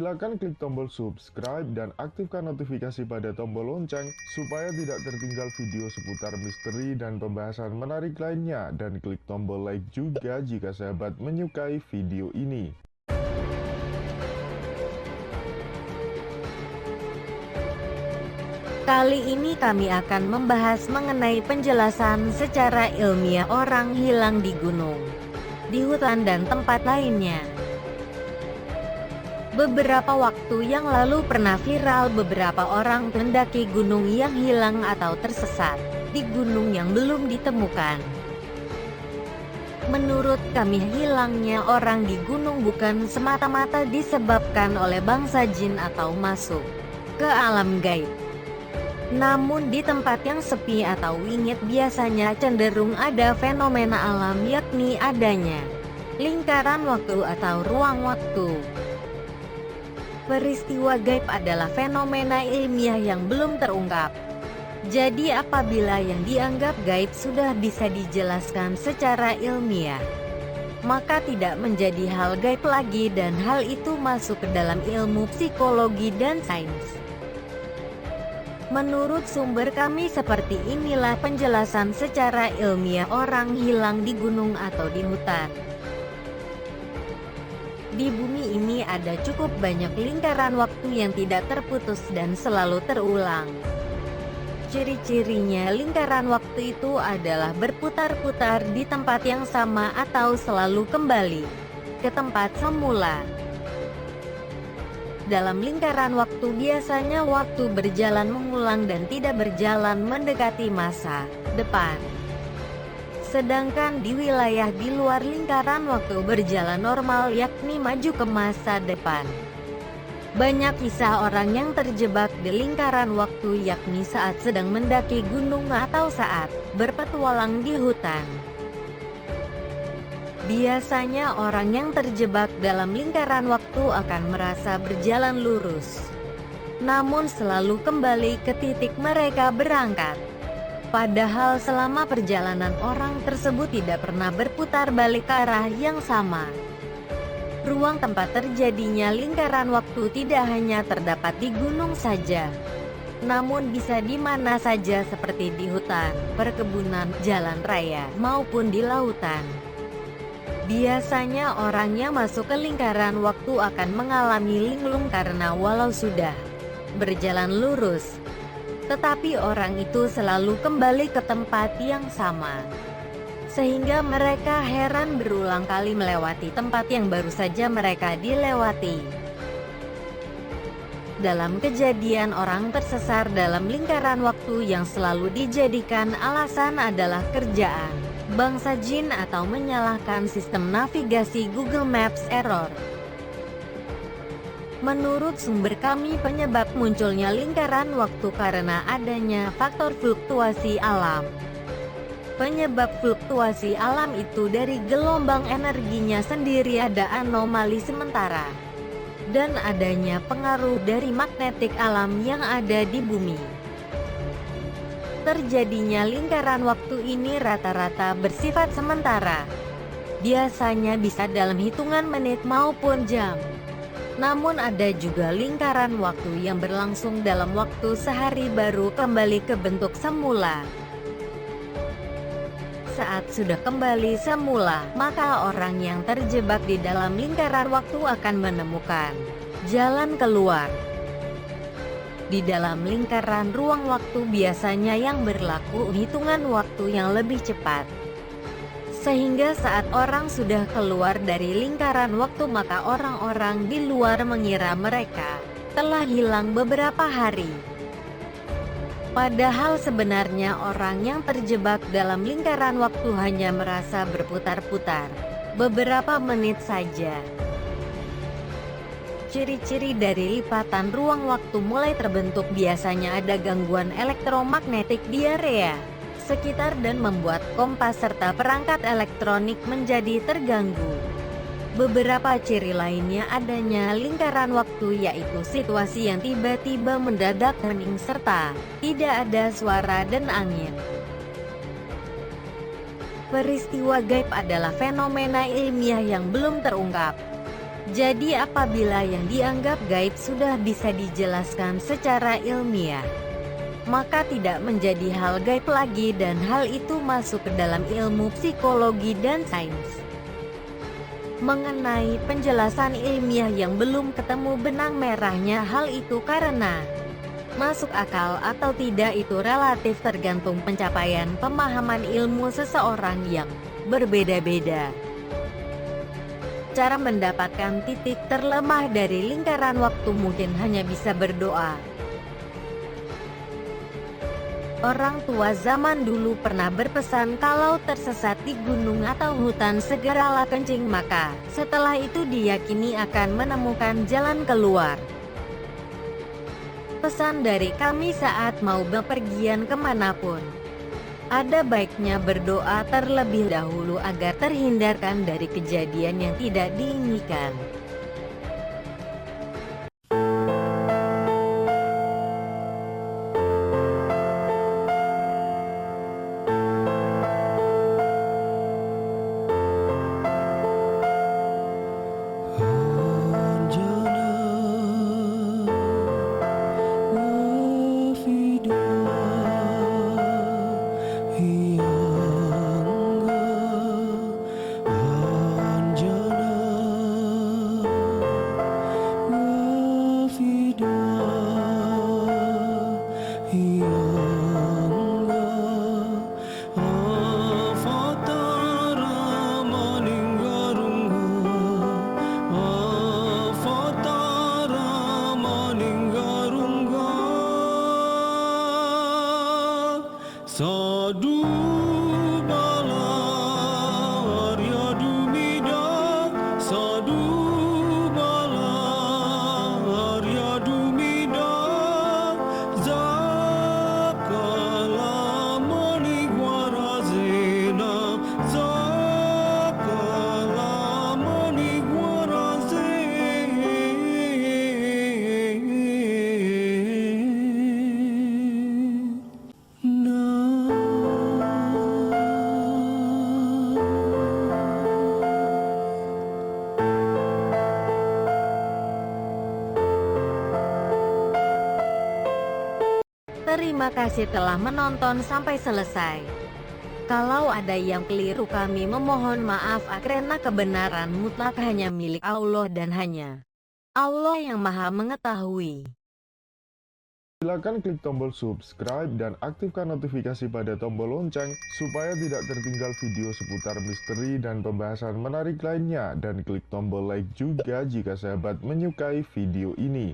Silakan klik tombol subscribe dan aktifkan notifikasi pada tombol lonceng supaya tidak tertinggal video seputar misteri dan pembahasan menarik lainnya, dan klik tombol like juga jika sahabat menyukai video ini. Kali ini kami akan membahas mengenai penjelasan secara ilmiah orang hilang di gunung, di hutan dan tempat lainnya. Beberapa waktu yang lalu pernah viral beberapa orang pendaki gunung yang hilang atau tersesat di gunung yang belum ditemukan. Menurut kami, hilangnya orang di gunung bukan semata-mata disebabkan oleh bangsa jin atau masuk ke alam gaib. Namun di tempat yang sepi atau wingit biasanya cenderung ada fenomena alam, yakni adanya lingkaran waktu atau ruang waktu. Peristiwa gaib adalah fenomena ilmiah yang belum terungkap. Jadi apabila yang dianggap gaib sudah bisa dijelaskan secara ilmiah, maka tidak menjadi hal gaib lagi, dan hal itu masuk ke dalam ilmu psikologi dan sains. Menurut sumber kami, seperti inilah penjelasan secara ilmiah orang hilang di gunung atau di hutan. Di bumi ini ada cukup banyak lingkaran waktu yang tidak terputus dan selalu terulang. Ciri-cirinya, lingkaran waktu itu adalah berputar-putar di tempat yang sama atau selalu kembali ke tempat semula. Dalam lingkaran waktu biasanya waktu berjalan mengulang dan tidak berjalan mendekati masa depan. Sedangkan di wilayah di luar lingkaran waktu berjalan normal, yakni maju ke masa depan. Banyak kisah orang yang terjebak di lingkaran waktu, yakni saat sedang mendaki gunung atau saat berpetualang di hutan. Biasanya orang yang terjebak dalam lingkaran waktu akan merasa berjalan lurus, namun selalu kembali ke titik mereka berangkat. Padahal selama perjalanan orang tersebut tidak pernah berputar balik ke arah yang sama. Ruang tempat terjadinya lingkaran waktu tidak hanya terdapat di gunung saja, namun bisa di mana saja seperti di hutan, perkebunan, jalan raya, maupun di lautan. Biasanya orang yang masuk ke lingkaran waktu akan mengalami linglung karena walau sudah berjalan lurus, tetapi orang itu selalu kembali ke tempat yang sama. Sehingga mereka heran berulang kali melewati tempat yang baru saja mereka dilewati. Dalam kejadian orang tersesat dalam lingkaran waktu yang selalu dijadikan alasan adalah kerjaan bangsa jin atau menyalahkan sistem navigasi Google Maps error. Menurut sumber kami, penyebab munculnya lingkaran waktu karena adanya faktor fluktuasi alam. Penyebab fluktuasi alam itu dari gelombang energinya sendiri ada anomali sementara, dan adanya pengaruh dari magnetik alam yang ada di bumi. Terjadinya lingkaran waktu ini rata-rata bersifat sementara. Biasanya bisa dalam hitungan menit maupun jam. Namun ada juga lingkaran waktu yang berlangsung dalam waktu sehari baru kembali ke bentuk semula. Saat sudah kembali semula, maka orang yang terjebak di dalam lingkaran waktu akan menemukan jalan keluar. Di dalam lingkaran ruang waktu biasanya yang berlaku hitungan waktu yang lebih cepat. Sehingga saat orang sudah keluar dari lingkaran waktu, maka orang-orang di luar mengira mereka telah hilang beberapa hari. Padahal sebenarnya orang yang terjebak dalam lingkaran waktu hanya merasa berputar-putar beberapa menit saja. Ciri-ciri dari lipatan ruang waktu mulai terbentuk biasanya ada gangguan elektromagnetik di area sekitar dan membuat kompas serta perangkat elektronik menjadi terganggu. Beberapa ciri lainnya adanya lingkaran waktu, yaitu situasi yang tiba-tiba mendadak hening serta tidak ada suara dan angin. Peristiwa gaib adalah fenomena ilmiah yang belum terungkap. Jadi apabila yang dianggap gaib sudah bisa dijelaskan secara ilmiah, maka tidak menjadi hal gaib lagi dan hal itu masuk ke dalam ilmu psikologi dan sains. Mengenai penjelasan ilmiah yang belum ketemu benang merahnya hal itu karena masuk akal atau tidak itu relatif tergantung pencapaian pemahaman ilmu seseorang yang berbeda-beda. Cara mendapatkan titik terlemah dari lingkaran waktu mungkin hanya bisa berdoa. Orang tua zaman dulu pernah berpesan kalau tersesat di gunung atau hutan segeralah kencing, maka setelah itu diyakini akan menemukan jalan keluar. Pesan dari kami saat mau bepergian kemanapun, ada baiknya berdoa terlebih dahulu agar terhindarkan dari kejadian yang tidak diinginkan. Sadu bala Arya Dumida, Sadu bala Arya Dumida, Zakala Manigwara Zena, Zakala Manigwara Terima kasih telah menonton sampai selesai. Kalau ada yang keliru kami memohon maaf karena kebenaran mutlak hanya milik Allah dan hanya Allah yang Maha Mengetahui. Silakan klik tombol subscribe dan aktifkan notifikasi pada tombol lonceng supaya tidak tertinggal video seputar misteri dan pembahasan menarik lainnya, dan klik tombol like juga jika sahabat menyukai video ini.